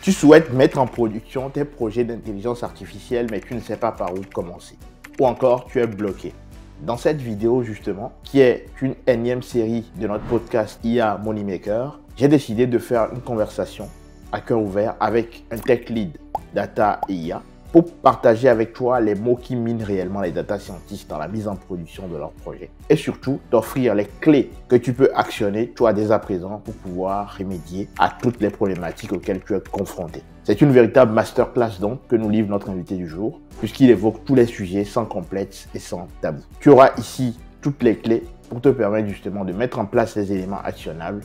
Tu souhaites mettre en production tes projets d'intelligence artificielle, mais tu ne sais pas par où commencer. Ou encore, tu es bloqué. Dans cette vidéo, justement, qui est une énième série de notre podcast IA Moneymaker, j'ai décidé de faire une conversation à cœur ouvert avec un tech lead data et IA pour partager avec toi les mots qui minent réellement les data scientists dans la mise en production de leurs projets. Et surtout, t'offrir les clés que tu peux actionner, toi, dès à présent, pour pouvoir remédier à toutes les problématiques auxquelles tu es confronté. C'est une véritable masterclass donc que nous livre notre invité du jour, puisqu'il évoque tous les sujets sans complexe et sans tabou. Tu auras ici toutes les clés pour te permettre justement de mettre en place les éléments actionnables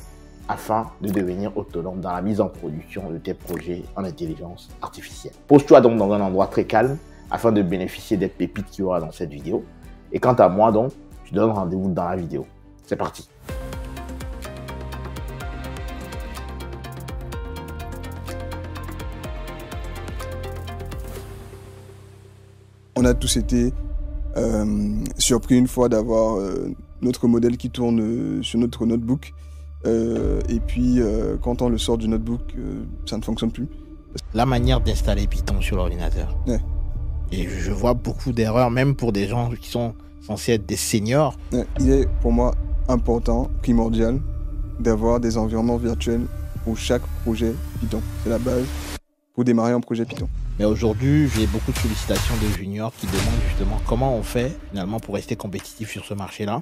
afin de devenir autonome dans la mise en production de tes projets en intelligence artificielle. Pose-toi donc dans un endroit très calme afin de bénéficier des pépites qu'il y aura dans cette vidéo. Et quant à moi donc, je te donne rendez-vous dans la vidéo. C'est parti. On a tous été surpris une fois d'avoir notre modèle qui tourne sur notre notebook. Et puis, quand on le sort du notebook, ça ne fonctionne plus. La manière d'installer Python sur l'ordinateur. Ouais. Et je vois beaucoup d'erreurs, même pour des gens qui sont censés être des seniors. Ouais. Il est pour moi important, primordial, d'avoir des environnements virtuels pour chaque projet Python. C'est la base pour démarrer un projet Python. Mais aujourd'hui, j'ai beaucoup de sollicitations de juniors qui demandent justement comment on fait finalement pour rester compétitif sur ce marché-là.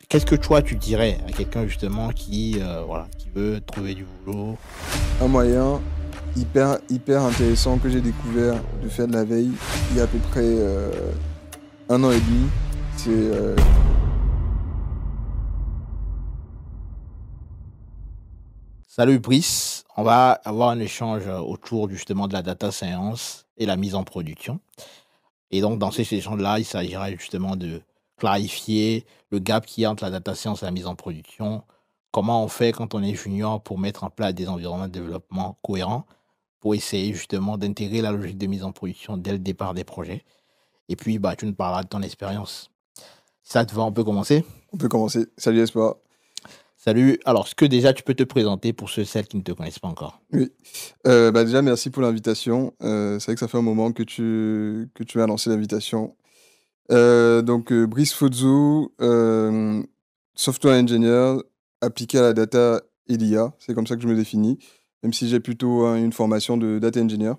Qu'est-ce que toi tu dirais à quelqu'un justement qui veut trouver du boulot? Un moyen hyper intéressant que j'ai découvert de faire de la veille il y a à peu près 1 an et demi, c'est Salut Brice, on va avoir un échange autour justement de la data science et la mise en production. Et donc dans ces échanges-là, il s'agira justement de clarifier le gap qu'il y a entre la data science et la mise en production. Comment on fait quand on est junior pour mettre en place des environnements de développement cohérents pour essayer justement d'intégrer la logique de mise en production dès le départ des projets. Et puis, tu nous parleras de ton expérience. Si ça te va, on peut commencer? On peut commencer. Salut Espoir. Salut. Alors, est-ce que déjà tu peux te présenter pour celles qui ne te connaissent pas encore? Oui. Déjà, merci pour l'invitation. C'est vrai que ça fait un moment que tu m'as lancé l'invitation. Donc, Brice Fozzo, software engineer appliqué à la data et l'IA. C'est comme ça que je me définis, même si j'ai plutôt une formation de data engineer.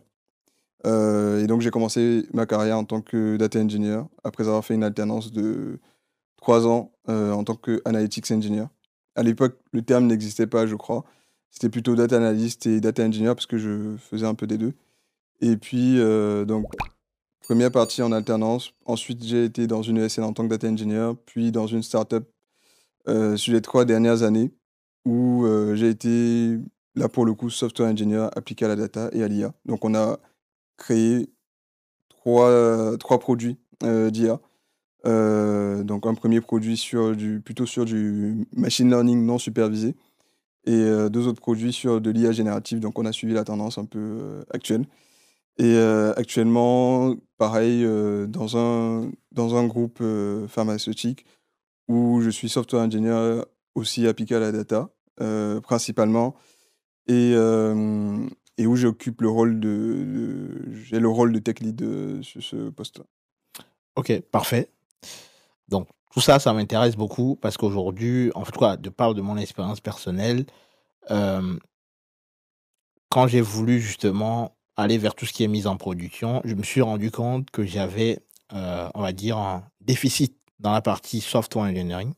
Et donc, j'ai commencé ma carrière en tant que data engineer, après avoir fait une alternance de 3 ans en tant que analytics engineer. À l'époque, le terme n'existait pas, je crois. C'était plutôt data analyst et data engineer parce que je faisais un peu des deux. Et puis, donc, première partie en alternance. Ensuite, j'ai été dans une ESN en tant que data engineer, puis dans une startup sur les 3 dernières années où j'ai été, là pour le coup, software engineer appliqué à la data et à l'IA. Donc, on a créé 3 produits d'IA. Donc, un premier produit plutôt sur du machine learning non supervisé et 2 autres produits sur de l'IA générative. Donc, on a suivi la tendance un peu actuelle. Et actuellement, pareil, dans un groupe pharmaceutique où je suis software engineer aussi appliqué à la data, principalement, et, et où j'occupe j'ai le rôle de tech lead sur ce poste-là. Ok, parfait. Donc, tout ça, ça m'intéresse beaucoup parce qu'aujourd'hui, en tout cas, de par de mon expérience personnelle, euh, quand j'ai voulu justement aller vers tout ce qui est mise en production, je me suis rendu compte que j'avais, on va dire, un déficit dans la partie software engineering.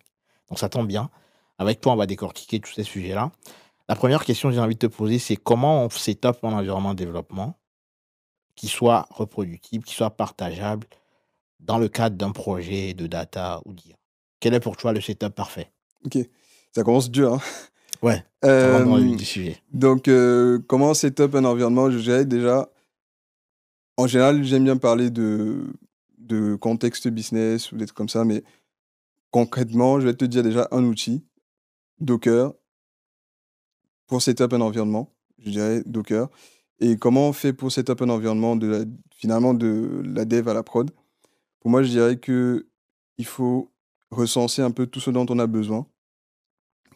Donc ça tombe bien. Avec toi, on va décortiquer tous ces sujets-là. La première question que j'ai envie de te poser, c'est comment on setup un environnement de développement qui soit reproductible, qui soit partageable dans le cadre d'un projet de data ou d'IA. Quel est pour toi le setup parfait? Ok, ça commence dur, hein. Ouais, ça rentre dans le vif Euh, du sujet. donc, comment setup un environnement? Je dirais déjà, en général, j'aime bien parler de contexte business ou des trucs comme ça, mais concrètement, je vais te dire déjà un outil, Docker, pour setup un environnement. Je dirais Docker. Et comment on fait pour setup un environnement finalement de la dev à la prod? Pour moi, je dirais que il faut recenser un peu tout ce dont on a besoin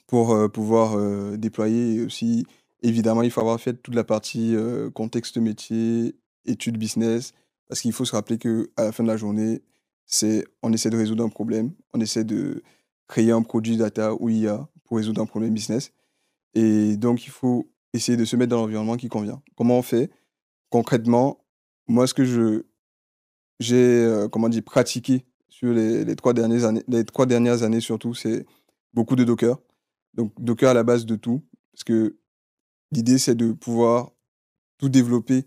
pour pouvoir déployer et aussi Évidemment, il faut avoir fait toute la partie contexte métier, études business, parce qu'il faut se rappeler qu'à la fin de la journée, on essaie de résoudre un problème, on essaie de créer un produit data ou IA pour résoudre un problème business. Et donc, il faut essayer de se mettre dans l'environnement qui convient. Comment on fait? Concrètement, moi, ce que j'ai comment dire, pratiqué sur les 3 dernières années surtout, c'est beaucoup de Docker. Donc, Docker à la base de tout, parce que l'idée, c'est de pouvoir tout développer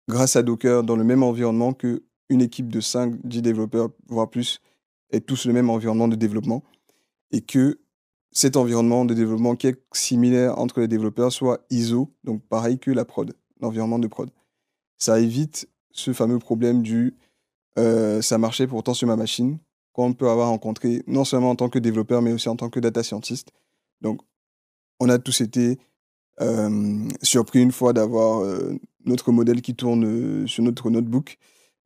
grâce à Docker dans le même environnement qu'une équipe de 5-10 développeurs, voire plus, ait tous le même environnement de développement et que cet environnement de développement qui est similaire entre les développeurs soit ISO, donc pareil que la prod, l'environnement de prod. Ça évite ce fameux problème du ça marchait pourtant sur ma machine, qu'on peut avoir rencontré non seulement en tant que développeur, mais aussi en tant que data scientist. Donc, on a tous été surpris une fois d'avoir notre modèle qui tourne sur notre notebook.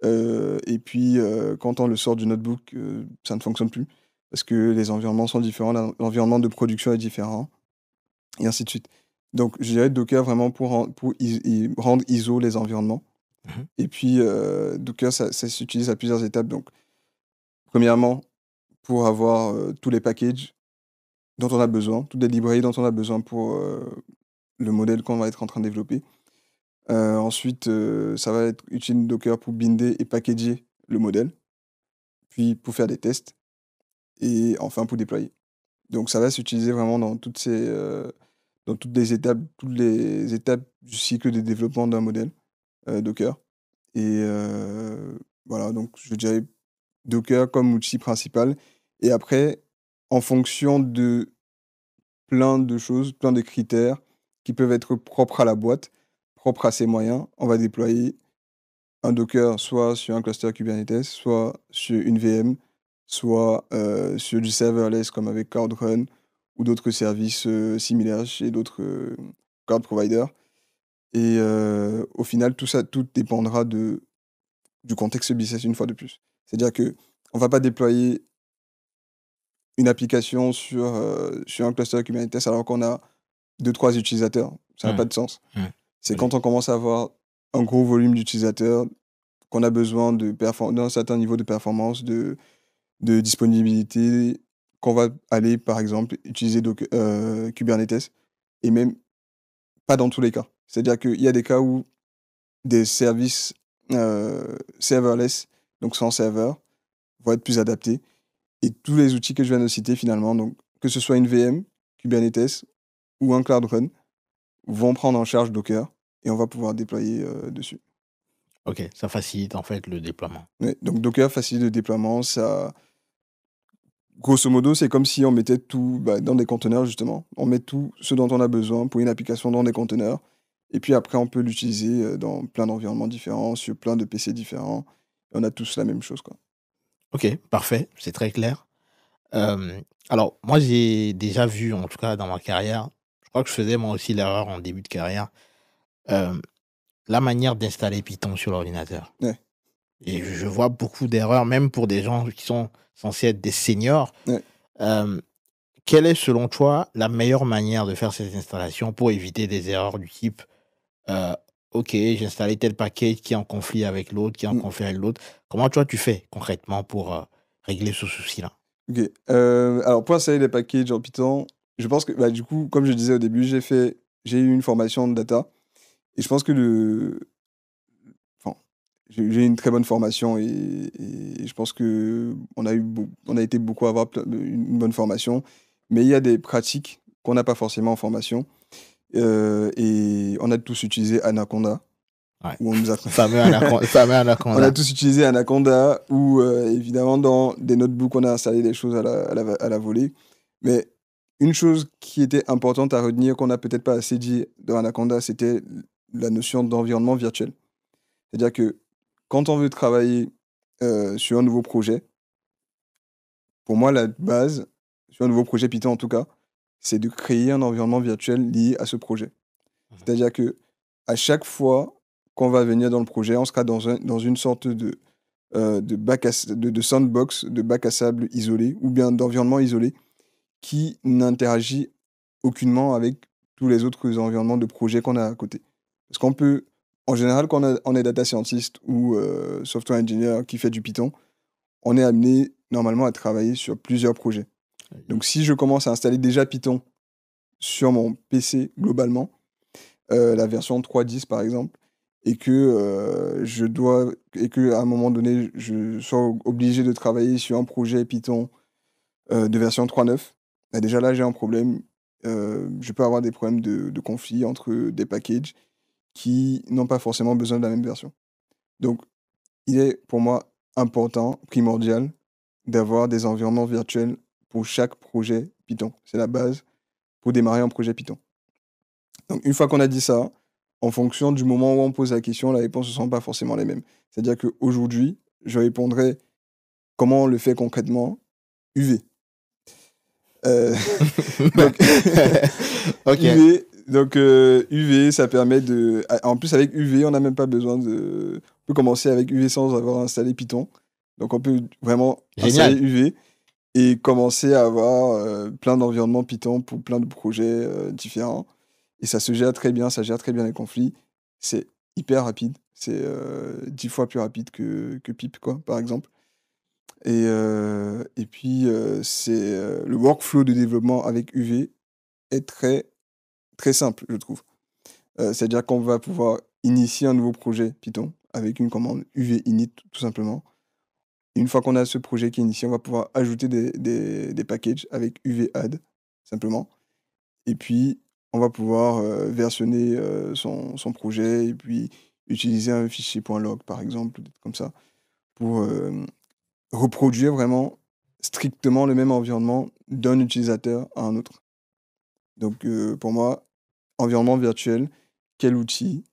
Et puis, quand on le sort du notebook, ça ne fonctionne plus parce que les environnements sont différents, l'environnement de production est différent, et ainsi de suite. Donc, je dirais Docker vraiment pour rendre ISO les environnements. Mhm. Et puis, Docker, ça s'utilise à plusieurs étapes. Donc, premièrement, pour avoir tous les packages dont on a besoin, toutes les librairies dont on a besoin pour le modèle qu'on va être en train de développer. Ensuite, ça va être utile Docker pour binder et packager le modèle, puis pour faire des tests, et enfin pour déployer. Donc ça va s'utiliser vraiment dans toutes les étapes du cycle de développement d'un modèle Docker. Et voilà, donc je dirais Docker comme outil principal. Et après, en fonction de plein de choses, plein de critères qui peuvent être propres à la boîte, propres à ses moyens, on va déployer un Docker soit sur un cluster Kubernetes, soit sur une VM, soit sur du serverless comme avec Cloud Run ou d'autres services similaires chez d'autres cloud providers. Et au final, tout dépendra du contexte business une fois de plus. C'est-à-dire qu'on ne va pas déployer une application sur un cluster Kubernetes alors qu'on a 2-3 utilisateurs. Ça n'a pas de sens. C'est quand on commence à avoir un gros volume d'utilisateurs qu'on a besoin d'un certain niveau de performance, de disponibilité, qu'on va aller, par exemple, utiliser Kubernetes, et même pas dans tous les cas. C'est-à-dire qu'il y a des cas où des services serverless, donc sans serveur, vont être plus adaptés. Et tous les outils que je viens de citer, finalement, donc, que ce soit une VM, Kubernetes ou un Cloud Run, vont prendre en charge Docker et on va pouvoir déployer dessus. Ok, ça facilite en fait le déploiement. Ouais, donc Docker facilite le déploiement. Ça, grosso modo, c'est comme si on mettait tout dans des conteneurs, justement. On met tout ce dont on a besoin pour une application dans des conteneurs. Et puis après, on peut l'utiliser dans plein d'environnements différents, sur plein de PC différents. Et on a tous la même chose, quoi. Ok, parfait, c'est très clair. Alors, moi, j'ai déjà vu, en tout cas dans ma carrière, je crois que je faisais moi aussi l'erreur en début de carrière, la manière d'installer Python sur l'ordinateur. Ouais. Et je vois beaucoup d'erreurs, même pour des gens qui sont censés être des seniors. Ouais. Quelle est, selon toi, la meilleure manière de faire cette installation pour éviter des erreurs du type ok, j'ai installé tel package qui est en conflit avec l'autre, qui est en conflit avec l'autre. Comment toi tu fais concrètement pour régler ce souci-là? Ok. Alors, pour installer les packages en Python, je pense que, du coup, comme je disais au début, j'ai eu une formation de data. Et je pense que j'ai une très bonne formation et je pense qu'on a été beaucoup à avoir une bonne formation. Mais il y a des pratiques qu'on n'a pas forcément en formation. Et on a tous utilisé Anaconda. Ouais. Où on nous a... fameux Anaconda. On a tous utilisé Anaconda où, évidemment, dans des notebooks, on a installé des choses à la volée. Mais une chose qui était importante à retenir, qu'on n'a peut-être pas assez dit dans Anaconda, c'était la notion d'environnement virtuel. C'est-à-dire que quand on veut travailler sur un nouveau projet, pour moi, la base, sur un nouveau projet Python en tout cas, c'est de créer un environnement virtuel lié à ce projet. C'est-à-dire que à chaque fois qu'on va venir dans le projet, on sera dans une sorte de sandbox, de bac à sable isolé, ou bien d'environnement isolé, qui n'interagit aucunement avec tous les autres environnements de projet qu'on a à côté. Parce qu'on peut, en général, quand on est data scientist ou software engineer qui fait du Python, on est amené normalement à travailler sur plusieurs projets. Donc, si je commence à installer déjà Python sur mon PC globalement, la version 3.10 par exemple, et que et que à un moment donné, je sois obligé de travailler sur un projet Python de version 3.9, bah déjà là, j'ai un problème. Je peux avoir des problèmes de conflit entre des packages qui n'ont pas forcément besoin de la même version. Donc, il est pour moi important, primordial, d'avoir des environnements virtuels pour chaque projet Python. C'est la base pour démarrer un projet Python. Donc, une fois qu'on a dit ça, en fonction du moment où on pose la question, les réponses ne sont pas forcément les mêmes. C'est-à-dire qu'aujourd'hui, je répondrai comment on le fait concrètement, UV. Donc, Ok. UV, donc UV, ça permet de... En plus, avec UV, on n'a même pas besoin de... On peut commencer avec UV sans avoir installé Python. Donc, on peut vraiment installer Génial. UV et commencer à avoir plein d'environnements Python pour plein de projets différents. Et ça se gère très bien, ça gère très bien les conflits. C'est hyper rapide. C'est 10 fois plus rapide que Pip, quoi, par exemple. Et puis, le workflow de développement avec UV est très, très simple, je trouve. C'est-à-dire qu'on va pouvoir initier un nouveau projet Python avec une commande UV init, tout simplement. Et une fois qu'on a ce projet qui est initié, on va pouvoir ajouter des packages avec UV add, simplement. Et puis, on va pouvoir versionner son projet et puis utiliser un fichier .log, par exemple, comme ça, pour reproduire vraiment strictement le même environnement d'un utilisateur à un autre. Donc, pour moi, environnement virtuel, quel outil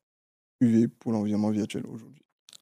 UV pour l'environnement virtuel aujourd'hui?